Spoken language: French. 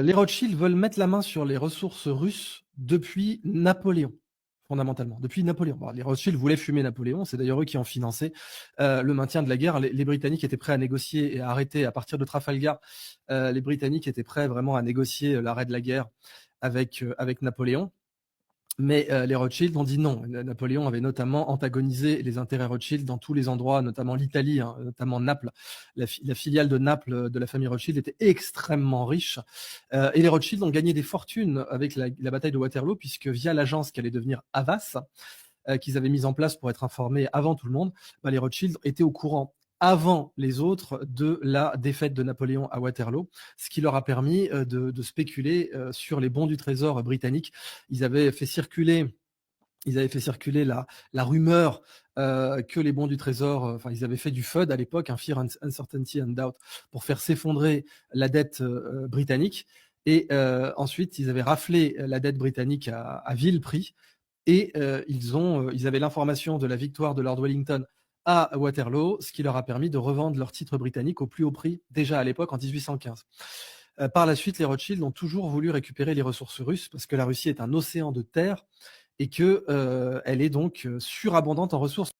Les Rothschild veulent mettre la main sur les ressources russes depuis Napoléon, fondamentalement. Depuis Napoléon. Bon, les Rothschild voulaient fumer Napoléon, c'est d'ailleurs eux qui ont financé, le maintien de la guerre. Les Britanniques étaient prêts à négocier et à arrêter à partir de Trafalgar, les Britanniques étaient prêts vraiment à négocier, l'arrêt de la guerre avec Napoléon. Mais les Rothschild ont dit non. Napoléon avait notamment antagonisé les intérêts Rothschild dans tous les endroits, notamment l'Italie, hein, notamment Naples. La filiale de Naples de la famille Rothschild était extrêmement riche. Et les Rothschild ont gagné des fortunes avec la bataille de Waterloo, puisque via l'agence qui allait devenir Havas, qu'ils avaient mise en place pour être informés avant tout le monde, les Rothschild étaient au courant avant les autres de la défaite de Napoléon à Waterloo, ce qui leur a permis de spéculer sur les bons du trésor britanniques. Ils avaient fait circuler la rumeur que les bons du trésor, ils avaient fait du FUD à l'époque, un Fear, Uncertainty and Doubt, pour faire s'effondrer la dette britannique. Et ensuite, ils avaient raflé la dette britannique à vil prix. Et ils avaient l'information de la victoire de Lord Wellington à Waterloo, ce qui leur a permis de revendre leurs titres britanniques au plus haut prix, déjà à l'époque, en 1815. Par la suite, les Rothschild ont toujours voulu récupérer les ressources russes, parce que la Russie est un océan de terre et qu'elle est donc surabondante en ressources.